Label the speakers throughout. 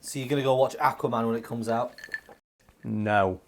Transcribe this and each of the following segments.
Speaker 1: So you're going to go watch Aquaman when it comes out?
Speaker 2: No.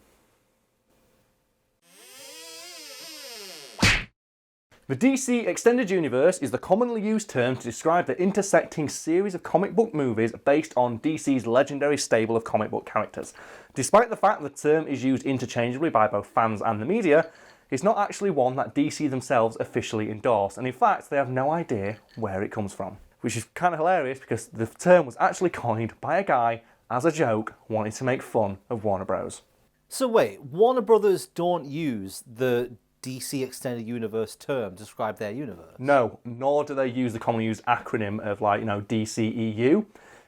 Speaker 2: The DC Extended Universe is the commonly used term to describe the intersecting series of comic book movies based on DC's legendary stable of comic book characters. Despite the fact the term is used interchangeably by both fans and the media, it's not actually one that DC themselves officially endorse, and in fact they have no idea where it comes from. Which is kind of hilarious because the term was actually coined by a guy as a joke wanting to make fun of Warner Bros.
Speaker 1: So wait, Warner Brothers don't use the DC Extended Universe term to describe their universe?
Speaker 2: No, nor do they use the commonly used acronym of DCEU.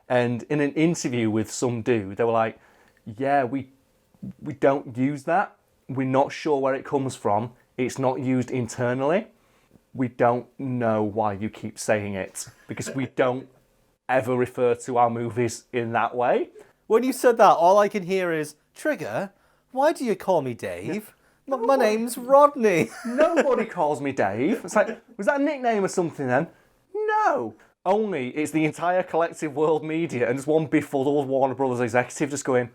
Speaker 2: And in an interview with some dude, they were like, yeah, we don't use that. We're not sure where it comes from. It's not used internally. We don't know why you keep saying it because we don't ever refer to our movies in that way.
Speaker 1: When you said that, all I can hear is, Trigger, why do you call me Dave? My name's Rodney.
Speaker 2: Nobody calls me Dave. It's like, was that a nickname or something then? No. Only it's the entire collective world media and just one befuddled Warner Brothers executive just going,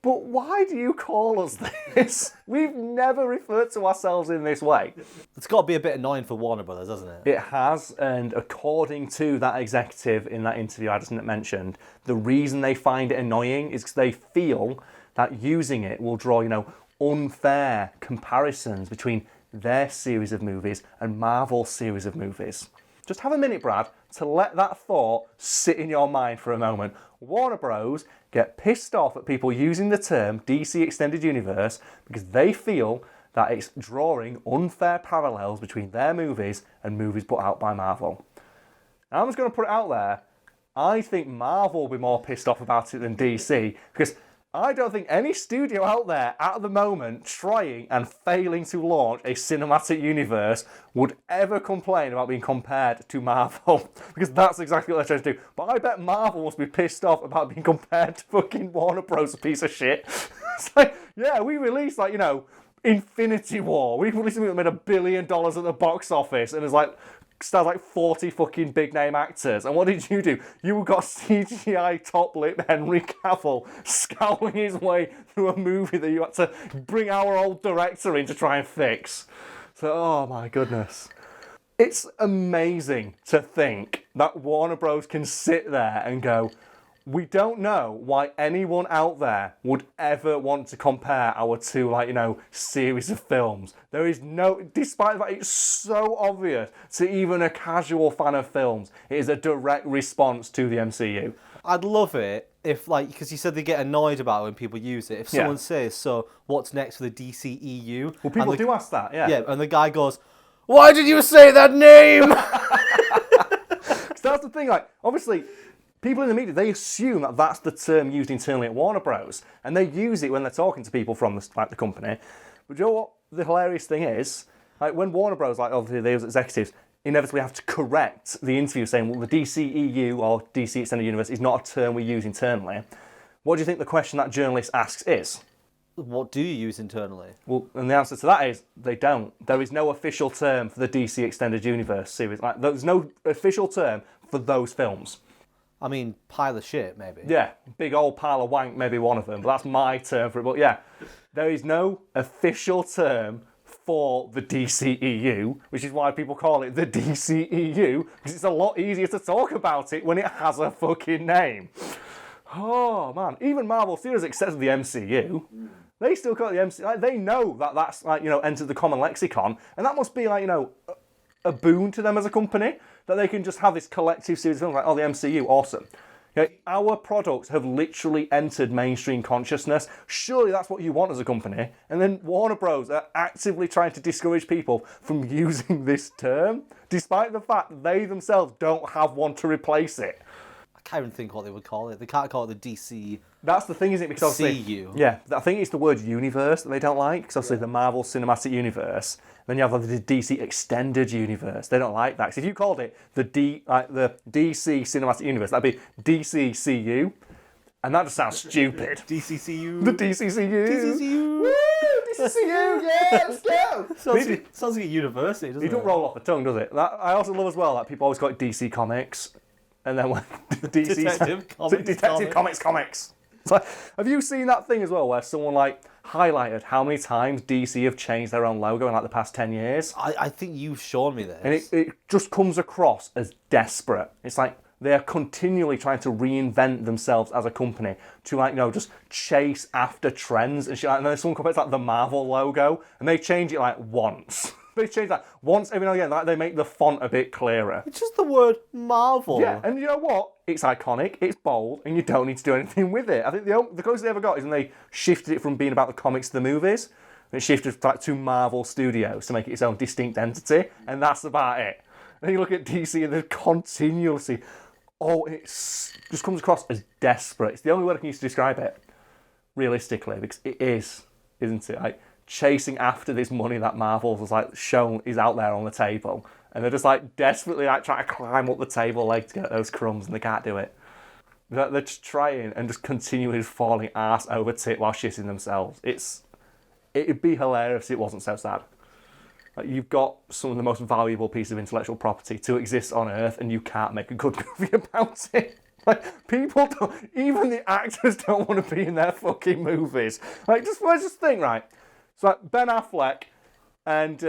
Speaker 2: but why do you call us this? We've never referred to ourselves in this way.
Speaker 1: It's got to be a bit annoying for Warner Brothers, hasn't it?
Speaker 2: It has, and according to that executive in that interview I just mentioned, the reason they find it annoying is because they feel that using it will draw, unfair comparisons between their series of movies and Marvel's series of movies. Just have a minute, Brad, to let that thought sit in your mind for a moment. Warner Bros. Get pissed off at people using the term DC Extended Universe because they feel that it's drawing unfair parallels between their movies and movies put out by Marvel. Now, I'm just going to put it out there. I think Marvel will be more pissed off about it than DC because I don't think any studio out there at the moment trying and failing to launch a cinematic universe would ever complain about being compared to Marvel because that's exactly what they're trying to do. But I bet Marvel must be pissed off about being compared to fucking Warner Bros. A piece of shit. It's like, yeah, we released Infinity War. We released something that made $1 billion at the box office and it's stars 40 fucking big name actors. And what did you do? You got CGI top lip Henry Cavill scowling his way through a movie that you had to bring our old director in to try and fix. So, oh my goodness. It's amazing to think that Warner Bros. Can sit there and go, we don't know why anyone out there would ever want to compare our two, series of films. There is no, despite the fact it's so obvious to even a casual fan of films, it is a direct response to the MCU.
Speaker 1: I'd love it if, because you said they get annoyed about it when people use it. If someone says, so what's next for the DCEU?
Speaker 2: Well, people do ask that, yeah.
Speaker 1: Yeah, and the guy goes, why did you say that name?
Speaker 2: So that's the thing, obviously, people in the media, they assume that that's the term used internally at Warner Bros. And they use it when they're talking to people from the company. But you know what the hilarious thing is? When Warner Bros., obviously those executives, inevitably have to correct the interview saying, well, the DCEU or DC Extended Universe is not a term we use internally. What do you think the question that journalist asks is?
Speaker 1: What do you use internally?
Speaker 2: Well, and the answer to that is they don't. There is no official term for the DC Extended Universe series. There's no official term for those films.
Speaker 1: I mean, pile of shit, maybe.
Speaker 2: Yeah, big old pile of wank, maybe one of them, but that's my term for it. But yeah, there is no official term for the DCEU, which is why people call it the DCEU, because it's a lot easier to talk about it when it has a fucking name. Oh, man. Even Marvel Studios accepts the MCU. They still call it the MCU. They know that that's, entered the common lexicon, and that must be, a boon to them as a company, that they can just have this collective series of films the MCU, awesome. Our products have literally entered mainstream consciousness. Surely that's what you want as a company. And then Warner Bros. Are actively trying to discourage people from using this term, despite the fact that they themselves don't have one to replace it.
Speaker 1: I can't even think what they would call it. They can't call it the DC.
Speaker 2: That's the thing, isn't it? Because
Speaker 1: CU.
Speaker 2: Yeah, I think it's the word universe that they don't like, because obviously the Marvel Cinematic Universe. Then you have the DC Extended Universe. They don't like that. Because if you called it the DC Cinematic Universe, that'd be DCCU, and that just sounds stupid.
Speaker 1: DCCU.
Speaker 2: The DCCU.
Speaker 1: DCCU.
Speaker 2: Woo! DCCU, yeah, let's go.
Speaker 1: Sounds like a university, doesn't it?
Speaker 2: It don't roll off the tongue, does it? I also love as well that people always call it DC Comics. And then when DC
Speaker 1: Detective
Speaker 2: Comics. So, have you seen that thing as well where someone like highlighted how many times DC have changed their own logo in like the past 10 years?
Speaker 1: I think you've shown me this.
Speaker 2: And it just comes across as desperate. It's like they're continually trying to reinvent themselves as a company to like, just chase after trends and shit. And then someone compares like the Marvel logo and they change it like once. They change that once every now and again. Like they make the font a bit clearer.
Speaker 1: It's just the word Marvel.
Speaker 2: Yeah, and you know what? It's iconic, it's bold, and you don't need to do anything with it. I think the closest they ever got is when they shifted it from being about the comics to the movies. And it shifted to Marvel Studios to make it its own distinct entity, and that's about it. And you look at DC and they're continuously... it just comes across as desperate. It's the only word I can use to describe it, realistically, because it is, isn't it? Like, chasing after this money that Marvel was like shown is out there on the table, and they're just like desperately like trying to climb up the table leg to get those crumbs, and they can't do it. They're just trying and just continually falling arse over tit while shitting themselves. It'd be hilarious if it wasn't so sad. Like, you've got some of the most valuable piece of intellectual property to exist on Earth, and you can't make a good movie about it. Like, people don't, even the actors don't want to be in their fucking movies. Like, just think, right? So like Ben Affleck and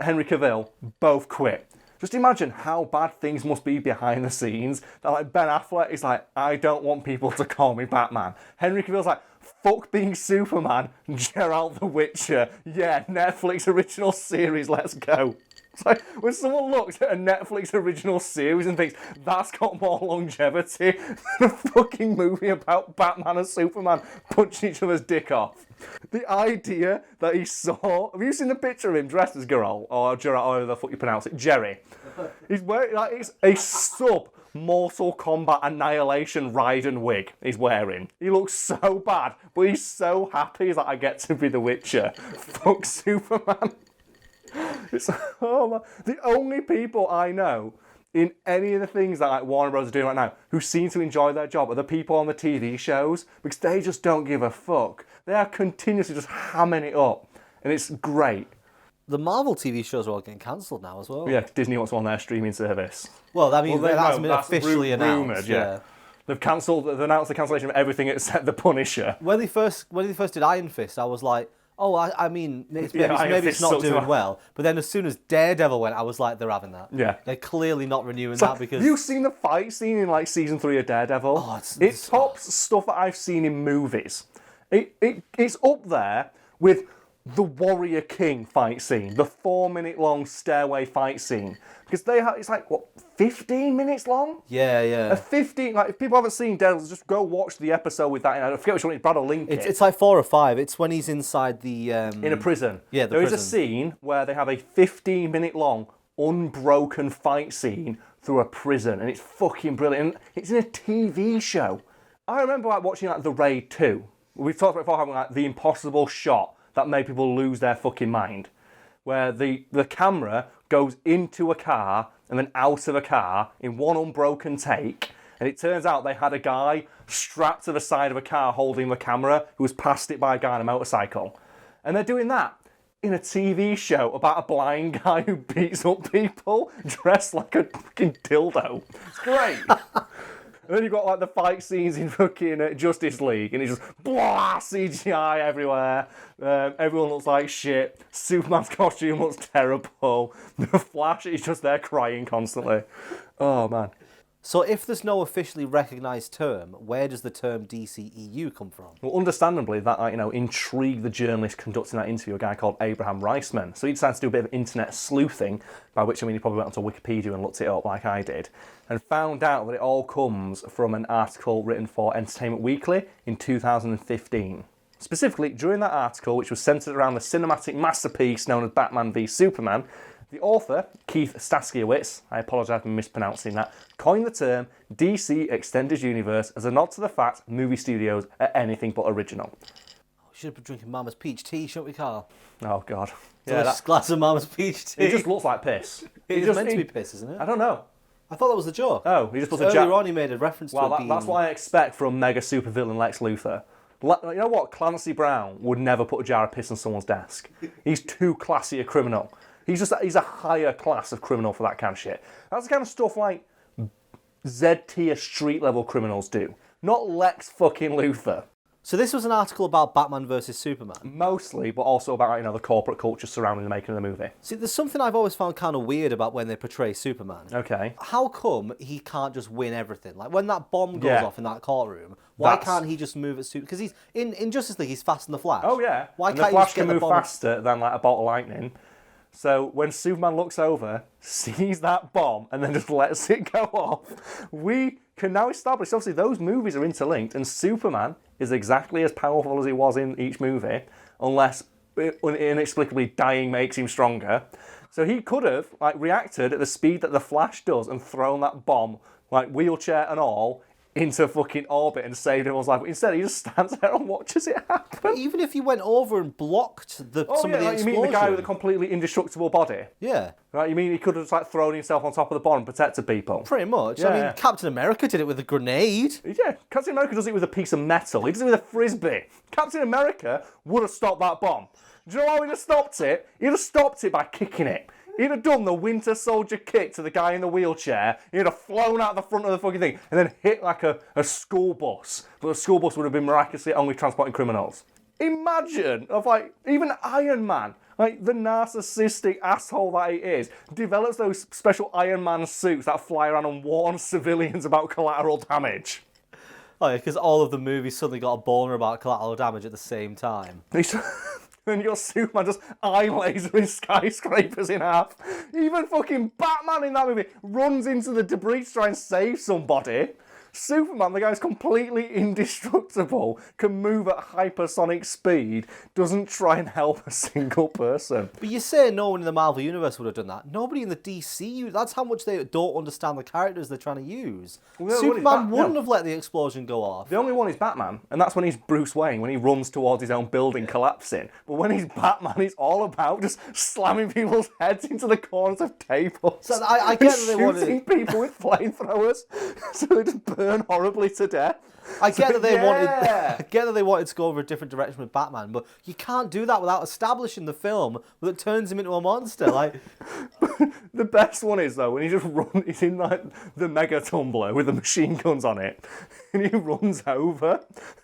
Speaker 2: Henry Cavill both quit. Just imagine how bad things must be behind the scenes. That like Ben Affleck is like, I don't want people to call me Batman. Henry Cavill's like, fuck being Superman, Geralt the Witcher. Yeah, Netflix original series, let's go. It's like when someone looks at a Netflix original series and thinks that's got more longevity than a fucking movie about Batman and Superman punching each other's dick off. The idea that he saw... Have you seen the picture of him dressed as Geralt? Or Geralt, however the fuck you pronounce it. Jerry. He's wearing... Like, it's a sub-Mortal Kombat Annihilation Raiden wig he's wearing. He looks so bad, but he's so happy that I get to be the Witcher. Fuck Superman. It's, oh man. The only people I know in any of the things that like Warner Bros. Are doing right now who seem to enjoy their job are the people on the TV shows, because they just don't give a fuck. They are continuously just hamming it up, and it's great.
Speaker 1: The Marvel TV shows are all getting cancelled now as well.
Speaker 2: Yeah, Disney wants one on their streaming service.
Speaker 1: Well, that means that's been officially announced.
Speaker 2: Rumoured, yeah. They've announced the cancellation of everything except The Punisher.
Speaker 1: When they first did Iron Fist, I was like, oh, I mean, maybe it's not doing well. But then as soon as Daredevil went, I was like, they're having that.
Speaker 2: Yeah.
Speaker 1: They're clearly not renewing that because...
Speaker 2: Have you seen the fight scene in like season 3 of Daredevil?
Speaker 1: Oh,
Speaker 2: it tops stuff that I've seen in movies. It's up there with the Warrior King fight scene, the 4-minute-long stairway fight scene. Because it's like, what, 15 minutes long?
Speaker 1: Yeah.
Speaker 2: If people haven't seen Daredevil, just go watch the episode with that. I forget which one, Brad will link it.
Speaker 1: It's like 4 or 5. It's when he's inside the...
Speaker 2: in a prison.
Speaker 1: Yeah,
Speaker 2: There is a scene where they have a 15-minute-long, unbroken fight scene through a prison, and it's fucking brilliant. It's in a TV show. I remember watching The Raid 2. We've talked about before having the impossible shot that made people lose their fucking mind, where the camera goes into a car and then out of a car in one unbroken take, and it turns out they had a guy strapped to the side of a car holding the camera who was passed it by a guy on a motorcycle. And they're doing that in a TV show about a blind guy who beats up people dressed like a fucking dildo. It's great. And then you've got the fight scenes in fucking Justice League, and it's just blah, CGI everywhere. Everyone looks like shit. Superman's costume looks terrible. The Flash is just there crying constantly. Oh man.
Speaker 1: So if there's no officially recognised term, where does the term DCEU come from?
Speaker 2: Well, understandably, that intrigued the journalist conducting that interview, a guy called Abraham Reisman. So he decided to do a bit of internet sleuthing, by which I mean he probably went onto Wikipedia and looked it up like I did, and found out that it all comes from an article written for Entertainment Weekly in 2015. Specifically, during that article, which was centred around the cinematic masterpiece known as Batman v Superman, the author, Keith Staskiewicz, I apologise for mispronouncing that, coined the term DC Extended Universe as a nod to the fact movie studios are anything but original.
Speaker 1: Should have been drinking Mama's peach tea, shouldn't we, Karl?
Speaker 2: Oh, God.
Speaker 1: Delicious glass of Mama's peach tea.
Speaker 2: It just looks like piss.
Speaker 1: It's meant to be piss, isn't it?
Speaker 2: I don't know.
Speaker 1: I thought that was the joke.
Speaker 2: Oh, he just put
Speaker 1: Earlier on he made a reference to it being...
Speaker 2: That's what I expect from mega supervillain Lex Luthor. You know what? Clancy Brown would never put a jar of piss on someone's desk. He's too classy a criminal. He's a higher class of criminal for that kind of shit. That's the kind of stuff Z-tier street-level criminals do. Not Lex fucking Luthor.
Speaker 1: So this was an article about Batman versus Superman?
Speaker 2: Mostly, but also about, the corporate culture surrounding the making of the movie.
Speaker 1: See, there's something I've always found kind of weird about when they portray Superman.
Speaker 2: Okay.
Speaker 1: How come he can't just win everything? Like, when that bomb goes off in that courtroom, why can't he just move at Superman? Because he's, in Justice League, he's faster than the Flash.
Speaker 2: Oh, yeah.
Speaker 1: Why
Speaker 2: and
Speaker 1: can't
Speaker 2: the Flash
Speaker 1: he just get
Speaker 2: can
Speaker 1: the
Speaker 2: move
Speaker 1: bomb?
Speaker 2: faster than, a bolt of lightning. So when Superman looks over, sees that bomb, and then just lets it go off, we can now establish, obviously, those movies are interlinked, and Superman is exactly as powerful as he was in each movie, unless inexplicably dying makes him stronger. So he could have, reacted at the speed that the Flash does and thrown that bomb, wheelchair and all, into fucking orbit and saved everyone's life. But instead, he just stands there and watches it happen.
Speaker 1: But even if he went over and blocked some of the explosion...
Speaker 2: you mean the guy with a completely indestructible body?
Speaker 1: Yeah.
Speaker 2: Right, you mean he could have just thrown himself on top of the bomb and protected people?
Speaker 1: Pretty much.
Speaker 2: Yeah.
Speaker 1: I mean, Captain America did it with a grenade.
Speaker 2: Yeah, Captain America does it with a piece of metal. He does it with a frisbee. Captain America would have stopped that bomb. Do you know how he'd have stopped it? He'd have stopped it by kicking it. He'd have done the Winter Soldier kick to the guy in the wheelchair. He'd have flown out the front of the fucking thing and then hit a school bus. But the school bus would have been miraculously only transporting criminals. Imagine even Iron Man, the narcissistic asshole that he is, develops those special Iron Man suits that fly around and warn civilians about collateral damage.
Speaker 1: Oh yeah, because all of the movies suddenly got a boner about collateral damage at the same time.
Speaker 2: Then your Superman just eye lasering skyscrapers in half. Even fucking Batman in that movie runs into the debris to try and save somebody. Superman, the guy's completely indestructible, can move at hypersonic speed, doesn't try and help a single person.
Speaker 1: But you say no one in the Marvel Universe would have done that. Nobody in the DCEU, that's how much they don't understand the characters they're trying to use. Well, Superman wouldn't have let the explosion go off.
Speaker 2: The only one is Batman, and that's when he's Bruce Wayne, when he runs towards his own building collapsing. But when he's Batman, it's all about just slamming people's heads into the corners of tables.
Speaker 1: So I get that they wanted...
Speaker 2: shooting people with flamethrowers, so they just burn horribly to death.
Speaker 1: I get that they wanted to go over a different direction with Batman, but you can't do that without establishing the film that turns him into a monster.
Speaker 2: The best one is though when he's in the mega tumbler with the machine guns on it, and he runs over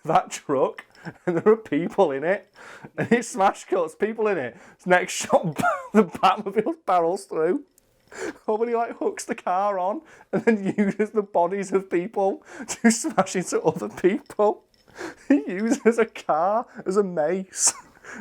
Speaker 2: that truck, and there are people in it, and it smash cuts people in it. Next shot, the Batmobile barrels through. Somebody hooks the car on and then uses the bodies of people to smash into other people. He uses a car as a mace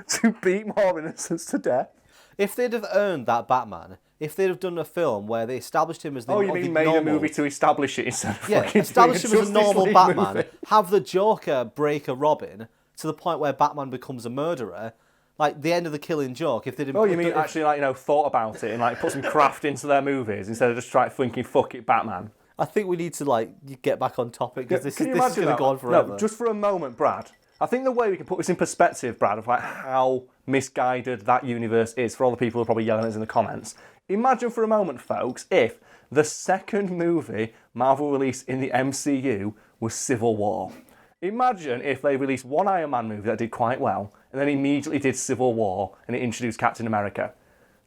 Speaker 2: to beat more innocents to death.
Speaker 1: If they'd have earned that Batman, if they'd have done a film where they established him as the
Speaker 2: you mean made a movie to establish it instead of
Speaker 1: establish him as a normal Batman,
Speaker 2: movie.
Speaker 1: have the Joker break a Robin to the point where Batman becomes a murderer. Like the end of the Killing Joke, if they didn't...
Speaker 2: Oh, you mean actually, thought about it and put some craft into their movies instead of just thinking, fuck it, Batman.
Speaker 1: I think we need to get back on topic because this is going to go on forever.
Speaker 2: No, just for a moment, Brad. I think the way we can put this in perspective, Brad, of how misguided that universe is for all the people who are probably yelling at us in the comments. Imagine for a moment, folks, if the second movie Marvel released in the MCU was Civil War. Imagine if they released one Iron Man movie that did quite well, and then immediately did Civil War, and it introduced Captain America.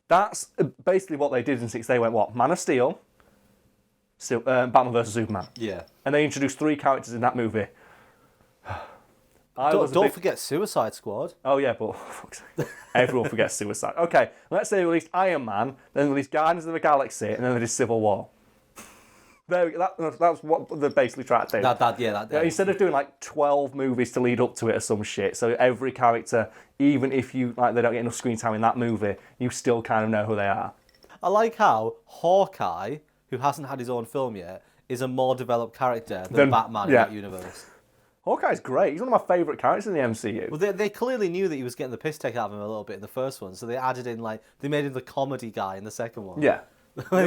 Speaker 2: That's basically what they did in 6. They went, what? Man of Steel, Batman vs. Superman.
Speaker 1: Yeah.
Speaker 2: And they introduced 3 characters in that movie.
Speaker 1: Don't forget Suicide Squad.
Speaker 2: Oh yeah, but fuck's sake. Everyone forgets Suicide. Okay, let's say they released Iron Man, then they released Guardians of the Galaxy, and then they did Civil War. That's what they basically tried to do. Instead of doing 12 movies to lead up to it or some shit, so every character, even if you they don't get enough screen time in that movie, you still kind of know who they are.
Speaker 1: I like how Hawkeye, who hasn't had his own film yet, is a more developed character than Batman in that universe.
Speaker 2: Hawkeye's great. He's one of my favourite characters in the MCU.
Speaker 1: Well, they clearly knew that he was getting the piss taken out of him a little bit in the first one, so they added in they made him the comedy guy in the second one.
Speaker 2: Yeah. They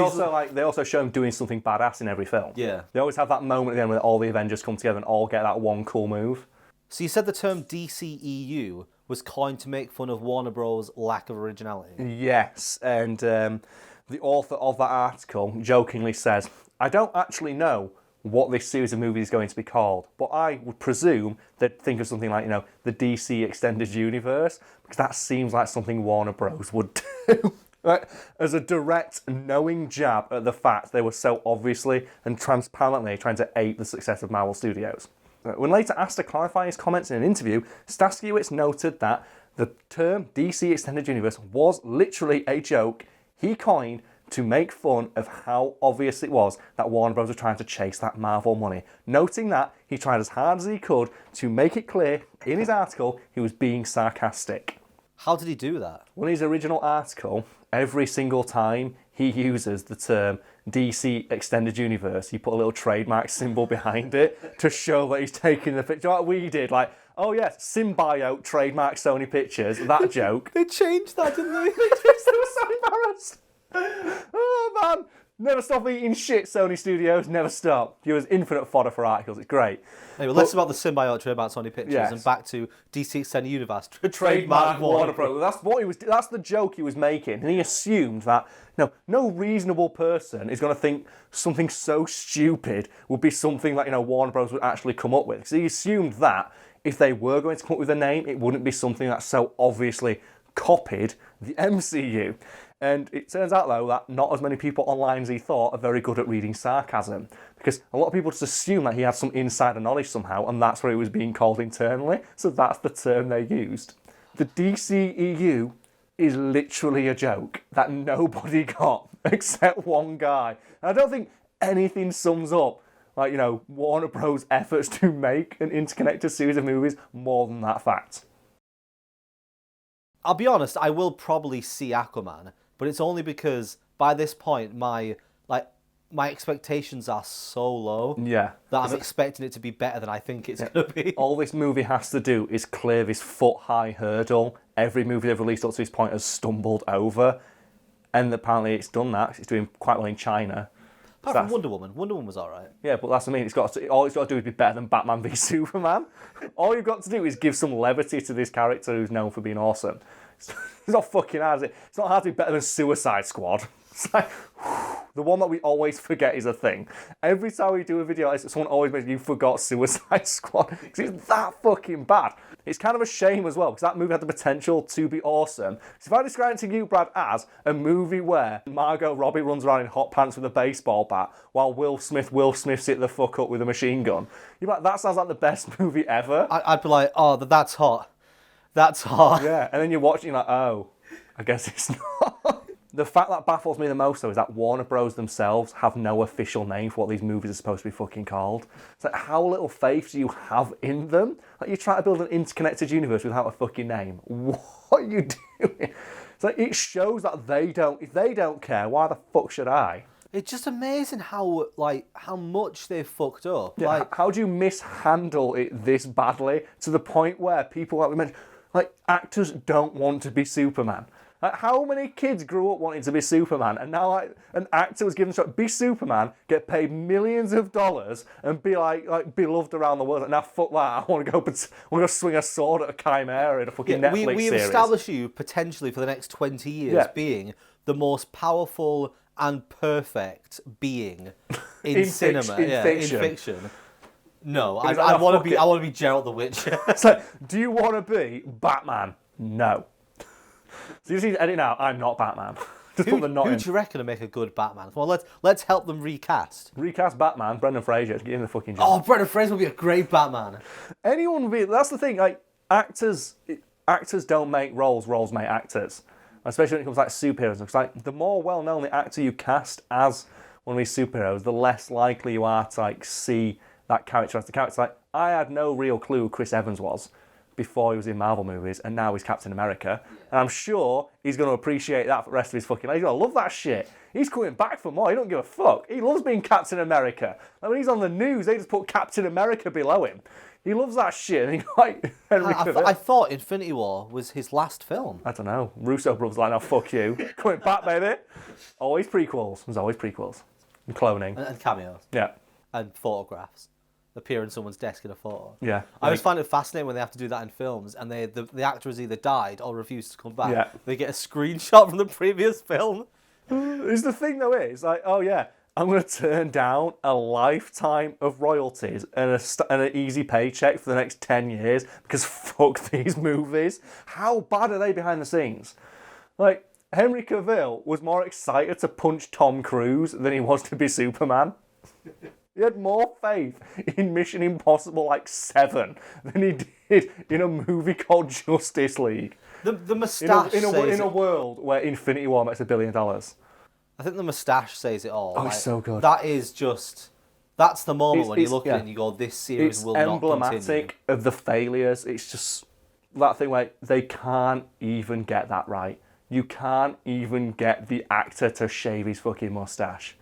Speaker 2: also show him doing something badass in every film.
Speaker 1: Yeah.
Speaker 2: They always have that moment at the end where all the Avengers come together and all get that one cool move.
Speaker 1: So you said the term DCEU was coined to make fun of Warner Bros' lack of originality.
Speaker 2: Yes, and the author of that article jokingly says, I don't actually know what this series of movies is going to be called, but I would presume they'd think of something like, the DC Extended Universe, because that seems like something Warner Bros would do. Right, as a direct, knowing jab at the fact they were so obviously and transparently trying to ape the success of Marvel Studios. When later asked to clarify his comments in an interview, Staskiewicz noted that the term DC Extended Universe was literally a joke he coined to make fun of how obvious it was that Warner Bros. Was trying to chase that Marvel money, noting that he tried as hard as he could to make it clear in his article he was being sarcastic.
Speaker 1: How did he do that?
Speaker 2: In his original article, every single time he uses the term DC Extended Universe, he put a little trademark symbol behind it to show that he's taking the picture. Like we did, like, oh yes, Symbiote trademark Sony Pictures, that joke.
Speaker 1: They changed that, didn't they?
Speaker 2: They were so embarrassed. Oh man, never stop eating shit, Sony Studios, never stop. Give us infinite fodder for articles, it's great.
Speaker 1: Anyway, less about the symbiote trademark Sony Pictures and back to DC Extended Universe
Speaker 2: trademark Warner Bros. That's the joke he was making, and he assumed that no reasonable person is going to think something so stupid would be something that Warner Bros. Would actually come up with. So he assumed that if they were going to come up with a name, it wouldn't be something that so obviously copied the MCU. And it turns out, though, that not as many people online as he thought are very good at reading sarcasm. Because a lot of people just assume that he had some insider knowledge somehow, and that's what it was being called internally. So that's the term they used. The DCEU is literally a joke that nobody got except one guy. And I don't think anything sums up Warner Bros. Efforts to make an interconnected series of movies more than that fact.
Speaker 1: I'll be honest, I will probably see Aquaman, but it's only because by this point my expectations are so low that I'm expecting it to be better than I think it's going to be.
Speaker 2: All this movie has to do is clear this foot-high hurdle every movie they've released up to this point has stumbled over, and apparently it's done that. It's doing quite well in China.
Speaker 1: Apart from Wonder Woman. Wonder Woman was alright.
Speaker 2: Yeah, but that's what I mean. All it's got to do is be better than Batman v Superman. All you've got to do is give some levity to this character who's known for being awesome. It's not fucking hard, is it? It's not hard to be better than Suicide Squad. It's like, the one that we always forget is a thing. Every time we do a video like this, someone always mentions you forgot Suicide Squad. Because it's that fucking bad. It's kind of a shame as well, because that movie had the potential to be awesome. So if I describe it to you, Brad, as a movie where Margot Robbie runs around in hot pants with a baseball bat, while Will Smiths it the fuck up with a machine gun, you're like, that sounds like the best movie ever.
Speaker 1: I'd be like, oh, that's hot. That's hot.
Speaker 2: Yeah, and then you're watching, you're like, oh, I guess it's not. The fact that baffles me the most, though, is that Warner Bros. Themselves have no official name for what these movies are supposed to be fucking called. It's like, how little faith do you have in them? Like, you're trying to build an interconnected universe without a fucking name. What are you doing? It's like, it shows that if they don't care, why the fuck should I?
Speaker 1: It's just amazing how much they've fucked up.
Speaker 2: Yeah, how do you mishandle it this badly to the point where people, like we mentioned, actors don't want to be Superman? How many kids grew up wanting to be Superman, and now an actor was given a shot, be Superman, get paid millions of dollars, and be beloved around the world? Now fuck that! I want to go swing a sword at a chimera in a fucking Netflix series.
Speaker 1: We establish you potentially for the next 20 years being the most powerful and perfect being in cinema, in fiction. No, I want to be Geralt the Witcher.
Speaker 2: It's like, do you want to be Batman? No. So you just need to edit out, I'm not Batman. Just put the not in.
Speaker 1: Who do you reckon to make a good Batman? Well, let's help them recast.
Speaker 2: Recast Batman, Brendan Fraser, get him the fucking job.
Speaker 1: Oh, Brendan Fraser would be a great Batman.
Speaker 2: Anyone would be, that's the thing, actors don't make roles make actors. Especially when it comes to superheroes. It's like, the more well-known the actor you cast as one of these superheroes, the less likely you are to see that character as the character. I had no real clue who Chris Evans was before he was in Marvel movies, and now he's Captain America. And I'm sure he's going to appreciate that for the rest of his fucking life. He's going to love that shit. He's coming back for more. He don't give a fuck. He loves being Captain America. When he's on the news, they just put Captain America below him. He loves that shit. And
Speaker 1: I thought Infinity War was his last film.
Speaker 2: I don't know. Russo brothers like, no, fuck you. Coming back, baby. Always prequels. There's always prequels. And cloning.
Speaker 1: And cameos.
Speaker 2: Yeah.
Speaker 1: And photographs. Appear in someone's desk in a photo.
Speaker 2: Yeah.
Speaker 1: I always find it fascinating when they have to do that in films and the actor has either died or refused to come back. Yeah. They get a screenshot from the previous film.
Speaker 2: Is the thing though is oh yeah, I'm going to turn down a lifetime of royalties and an easy paycheck for the next 10 years because fuck these movies. How bad are they behind the scenes? Henry Cavill was more excited to punch Tom Cruise than he was to be Superman. He had more faith in Mission Impossible 7 than he did in a movie called Justice League.
Speaker 1: The moustache
Speaker 2: in a world where Infinity War makes $1 billion.
Speaker 1: I think the moustache says it all.
Speaker 2: Oh, it's so good.
Speaker 1: That is just... That's the moment when you look at it and you go, this series will not continue.
Speaker 2: It's emblematic of the failures. It's just that thing where they can't even get that right. You can't even get the actor to shave his fucking moustache.